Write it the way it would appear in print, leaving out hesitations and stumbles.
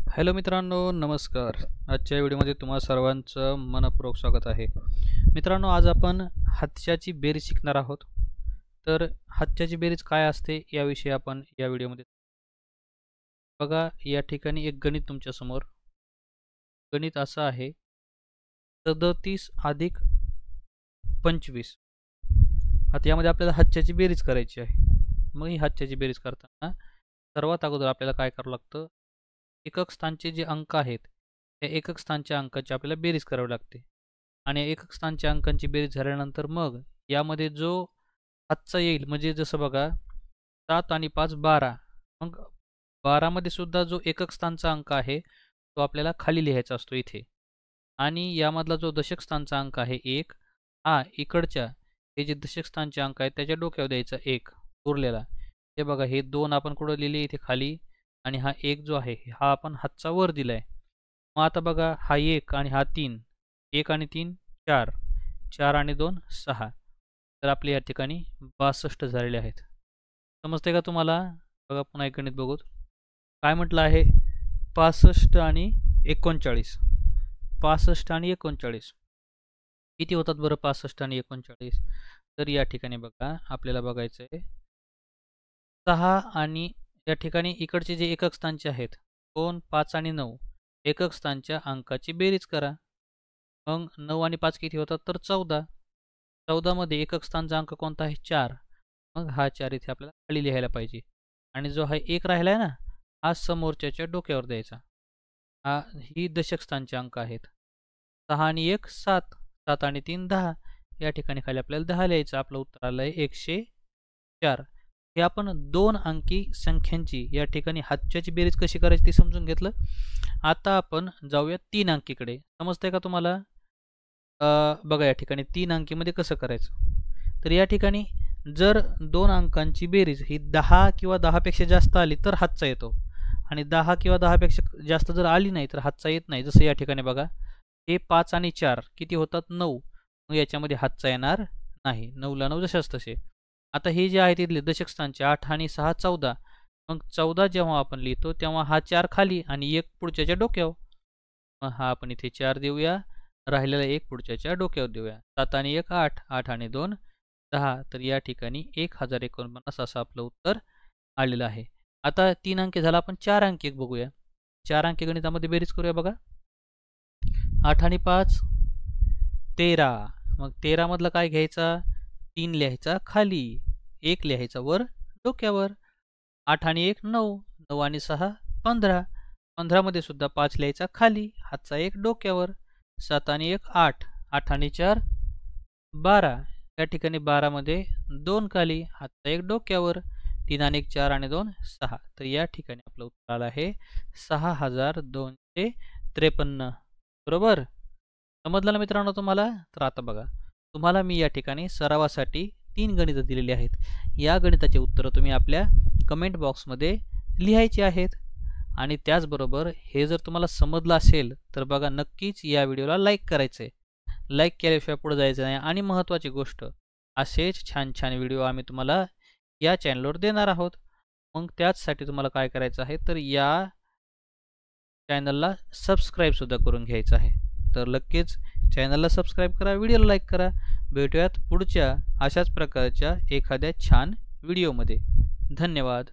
Hello मित्रांनो, नमस्कार. आजच्या व्हिडिओमध्ये तुम्हा सर्वांचं मनपूर्वक स्वागत आहे. मित्रांनो, आज आपण हातच्याची बेरीज शिकणार आहोत. तर हातच्याची बेरीज काय असते याविषयी आपण या व्हिडिओमध्ये बघा. या ठिकाणी एक गणित तुमच्यासमोर. गणित असं आहे, 37 अधिक 25. आता यामध्ये आपल्याला हातच्याची बेरीज करायची आहे. मग ही हातच्याची बेरीज करताना सर्वात अगोदर आपल्याला काय करावं लागतं, एकक स्थानचे जे अंक आहेत त्या एकक स्थानच्या अंकाची आपल्याला बेरीज करावी लागते. आणि एकक स्थानच्या अंकांची बेरीज झाल्यानंतर मग यामध्ये जो हातचा येईल, म्हणजे जसं बघा 7 आणि 5 12. मग 12 मध्ये सुद्धा जो एकक स्थानचा अंक आहे तो आपल्याला खाली लिहायचा असतो इथे. आणि यामधला जो दशक स्थानचा अंक आहे 1, हा इकडच्या हे जे दशक स्थानचे अंक आहेत त्याच्या डोक्यावर द्यायचा 1 उरलेला. हे बघा, हे 2 आपण कुठं लिहिले इथे खाली, आणि हा 1 जो आहे हा आपण हातचा वर दिलाय. मग आता बघा, हा 1 आणि हा 3, 1 आणि 3 4, 4 आणि 2 6. तर आपले या ठिकाणी 62 झालेले आहेत. समजते का तुम्हाला? बघा पुन्हा एक गणित बघू. काय म्हटलं आहे, 65 आणि 39. 65 आणि 39 किती होतात बरं? 65 आणि 39. तर या ठिकाणी बघा, आपल्याला बघायचं आहे 6 आणि या ठिकाणी इकडचे जे एकक स्थानचे आहेत 2, 5 आणि 9, एकक स्थानच्या अंकाची बेरीज करा. मग 9 आणि 5 किती होतात? तर 14. 14 मध्ये एकक स्थानचा अंक कोणता आहे? 4. मग हा 4 इथे आपल्याला खाली लिहायला पाहिजे. आणि जो हा 1 राहिला आहे ना, हा समोरच्याच्या डोक्यावर द्यायचा. ही दशक स्थानचे अंक आहेत. 6 आणि 1 7, 7 आणि 3 10. या ठिकाणी खाली आपल्याला 10 लिहायचं. आपलं उत्तर आलं आहे 104. हे आपण 2 अंकी संख्यांची या ठिकाणी हातच्याची बेरीज कशी करायची ते समजून घेतलं. आता आपण जाऊया 3 अंकीकडे. समजतंय का तुम्हाला? बघा, या ठिकाणी 3 अंकीमध्ये कसं करायचं. तर या ठिकाणी जर 2 अंकांची बेरीज ही 10 किंवा 10पेक्षा जास्त आली तर हातचा येतो, आणि 10 किंवा 10पेक्षा जास्त जर आली नाही तर हातचा येत नाही. जसं या ठिकाणी बघा, हे 5 आणि 4 किती होतात? 9. मग याच्यामध्ये हातचा येणार नाही. 9ला 9 जशाच तसे. आता हे जे आहेत इथले दशक स्थानचे 8 आणि 6 14. मग 14 जेव्हा आपण लिहितो तेव्हा हा 4 खाली आणि 1 पुढच्याच्या डोक्यावर. मग हा आपण इथे 4 देऊया, राहिलेला 1 पुढच्याच्या डोक्यावर देऊया. 7 आणि 1 8, 8 आणि 2 10. तर या ठिकाणी 1049 असं आपलं उत्तर आलेलं आहे. आता 3 अंकी झाला, आपण 4 अंकी बघूया. 4 अंकी गणितामध्ये बेरीज करूया. बघा, 8 आणि 5 13. मग 13 मधला काय घ्यायचा? 3 लिहायचा खाली, 1 लिहायचा वर डोक्यावर. 8 आणि 1 9, 9 आणि 6 15. 15 मध्ये सुद्धा 5 लिहायचा खाली, हातचा 1 डोक्यावर. 7 आणि 1 8, 8 आणि 4 12. या ठिकाणी 12 मध्ये 2 खाली, हातचा 1 डोक्यावर. 3 आणि 1 4 आणि 2 6. तर या ठिकाणी आपलं उत्तर आलं आहे 6253. बरोबर? समजलं ना मित्रांनो तुम्हाला? तर आता बघा, तुम्हाला मी या ठिकाणी सरावासाठी 3 गणितं दिलेली आहेत. या गणिताचे उत्तरं तुम्ही आपल्या कमेंट बॉक्समध्ये लिहायची आहेत. आणि त्याचबरोबर हे जर तुम्हाला समजलं असेल तर बघा, नक्कीच या व्हिडिओला लाईक करायचं आहे. लाईक केल्याशिवाय पुढे जायचं नाही. आणि महत्त्वाची गोष्ट, असेच छान छान व्हिडिओ आम्ही तुम्हाला या चॅनलवर देणार आहोत. मग त्याचसाठी तुम्हाला काय करायचं आहे, तर या चॅनलला सबस्क्राईबसुद्धा करून घ्यायचं आहे. तर नक्कीच चॅनलला सबस्क्राईब करा, व्हिडिओला लाईक करा. भेटूयात पुढच्या अशाच प्रकारच्या एखाद्या छान व्हिडिओमध्ये. धन्यवाद.